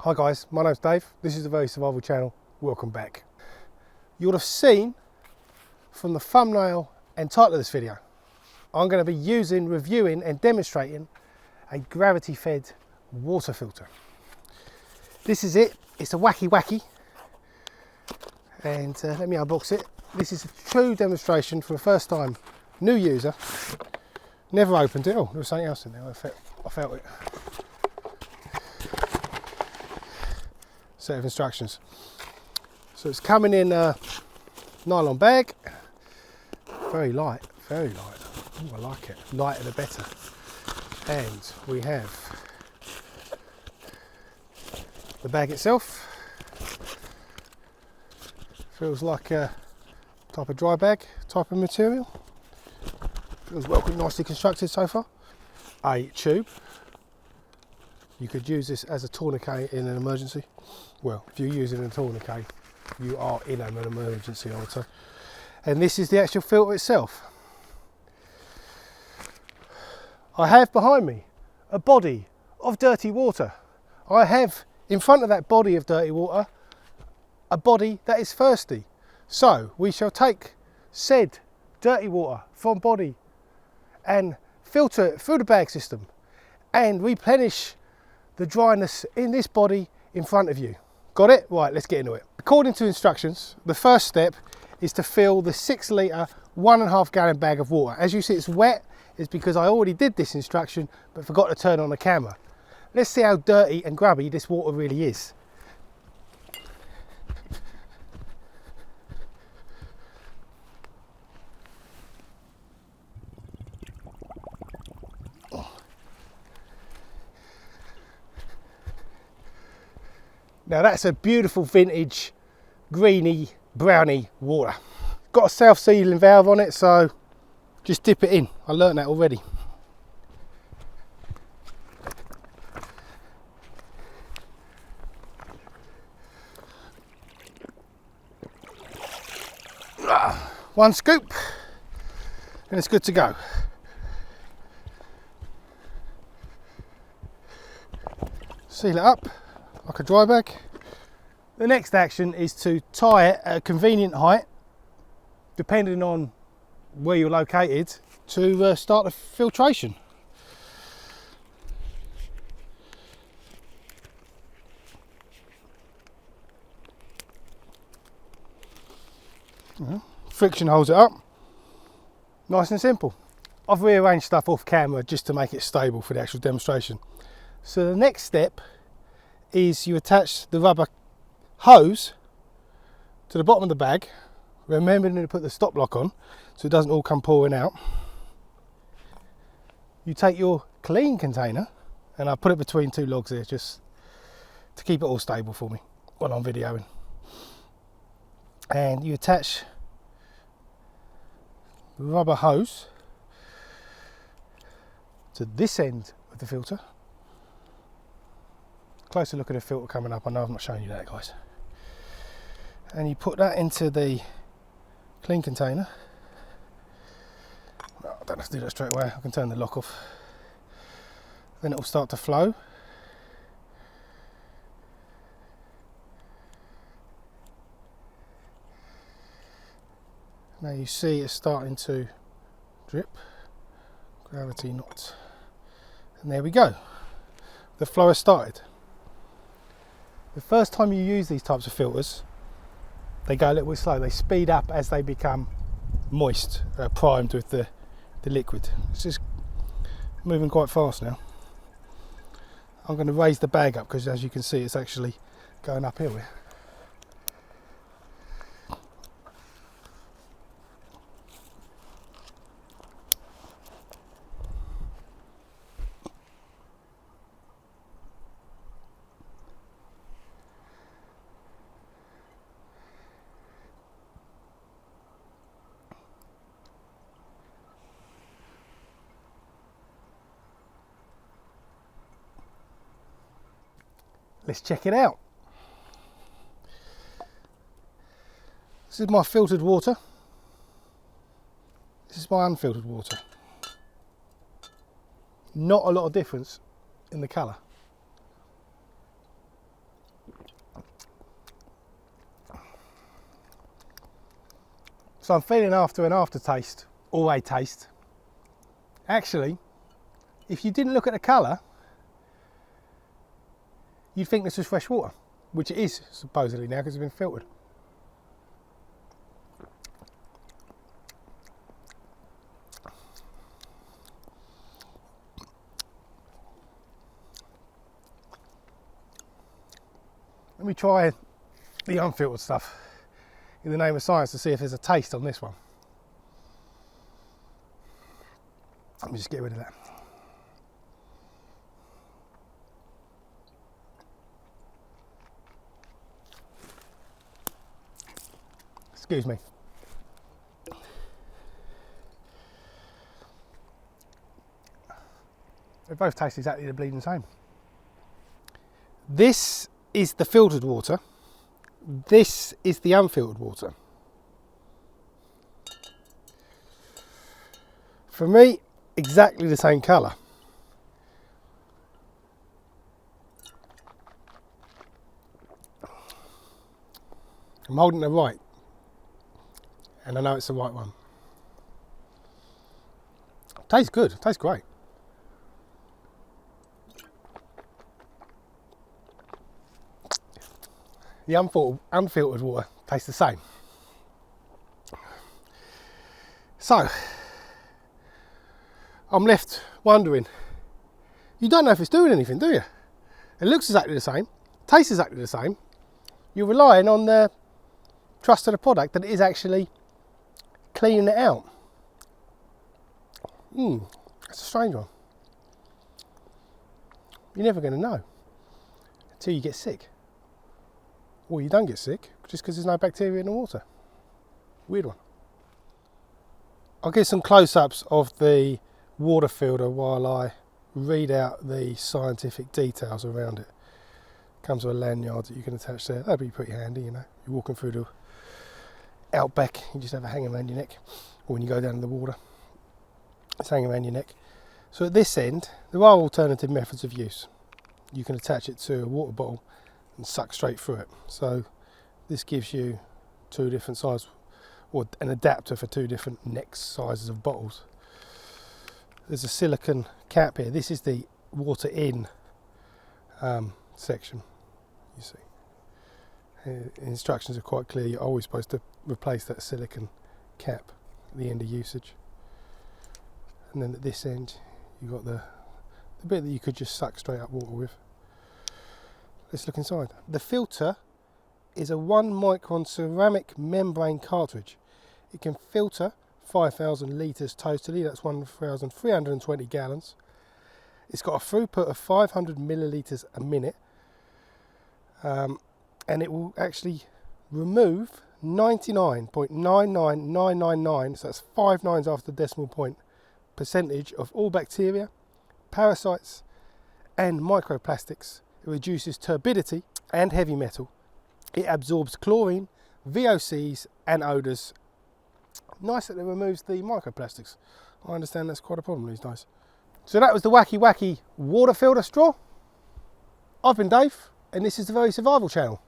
Hi guys, my name's Dave. This is the Very Survival channel. Welcome back. You would have seen from the thumbnail and title of this video, I'm going to be reviewing and demonstrating a gravity-fed water filter. This is it. It's a WakiWaki, and let me unbox it. This is a true demonstration for the first time new user. Never opened it. Oh, there was something else in there. I felt it. Set of instructions. So it's coming in a nylon bag. Very light, very light. Oh, I like it. Lighter the better. And we have the bag itself. Feels like a type of dry bag type of material. Feels well, nicely constructed so far. A tube. You could use this as a tourniquet in an emergency. Well, if you're using a tourniquet, you are in an emergency, I would say. And this is the actual filter itself. I have behind me a body of dirty water. I have in front of that body of dirty water a body that is thirsty. So we shall take said dirty water from body and filter it through the bag system and replenish the dryness in this body in front of you. Got it? Right, let's get into it. According to instructions, the first step is to fill the 6 litre, 1.5 gallon bag of water. As you see, it's wet. It's because I already did this instruction, but forgot to turn on the camera. Let's see how dirty and grubby this water really is. Now that's a beautiful vintage greeny browny water. Got a self-sealing valve on it, so just dip it in. I learned that already. One scoop and it's good to go. Seal it up like a dry bag. The next action is to tie it at a convenient height, depending on where you're located, to start the filtration. Friction holds it up. Nice and simple. I've rearranged stuff off camera just to make it stable for the actual demonstration. So the next step is you attach the rubber hose to the bottom of the bag, remembering to put the stop lock on so it doesn't all come pouring out. You take your clean container, and I put it between 2 logs here just to keep it all stable for me while I'm videoing, and you attach the rubber hose to this end of the filter. Closer look at the filter coming up. I know I've not shown you that, guys. And you put that into the clean container. I don't have to do that straight away. I can turn the lock off. Then it will start to flow. Now you see it's starting to drip. Gravity not. And there we go. The flow has started. The first time you use these types of filters, they go a little bit slow. They speed up as they become moist, primed with the liquid. It's just moving quite fast now. I'm going to raise the bag up because, as you can see, it's actually going uphill here. Let's check it out. This is my filtered water. This is my unfiltered water. Not a lot of difference in the colour. So I'm feeling after an aftertaste, or a taste. Actually, if you didn't look at the colour, you'd think this was fresh water, which it is supposedly now because it's been filtered. Let me try the unfiltered stuff in the name of science to see if there's a taste on this one. Let me just get rid of that. Excuse me. They both taste exactly the bleeding same. This is the filtered water. This is the unfiltered water. For me, exactly the same colour. I'm holding the right, and I know it's the right one. Tastes good, tastes great. The unfiltered water tastes the same. So, I'm left wondering, you don't know if it's doing anything, do you? It looks exactly the same, tastes exactly the same. You're relying on the trust of the product that it is actually cleaning it out. That's a strange one. You're never going to know until you get sick. Or you don't get sick just because there's no bacteria in the water. Weird one. I'll get some close-ups of the water filter while I read out the scientific details around it. Comes with a lanyard that you can attach there. That'd be pretty handy, you know. You're walking through the outback, you just have a hanging around your neck. Or when you go down in the water, it's hanging around your neck. So at this end, there are alternative methods of use. You can attach it to a water bottle and suck straight through it. So this gives you two different sizes, or an adapter for two different neck sizes of bottles. There's a silicone cap here. This is the water in section, you see. The instructions are quite clear. You're always supposed to replace that silicone cap at the end of usage. And then at this end, you've got the bit that you could just suck straight up water with. Let's look inside. The filter is a 1 micron ceramic membrane cartridge. It can filter 5,000 litres totally, that's 1,320 gallons. It's got a throughput of 500 millilitres a minute, and it will actually remove 99.99999, so that's 5 nines after the decimal point, percentage of all bacteria, parasites and microplastics. It reduces turbidity and heavy metal. It absorbs chlorine, VOCs and odours. Nice that it removes the microplastics. I understand that's quite a problem these days. So that was the WakiWaki water filter straw. I've been Dave, and this is the Very Survival Channel.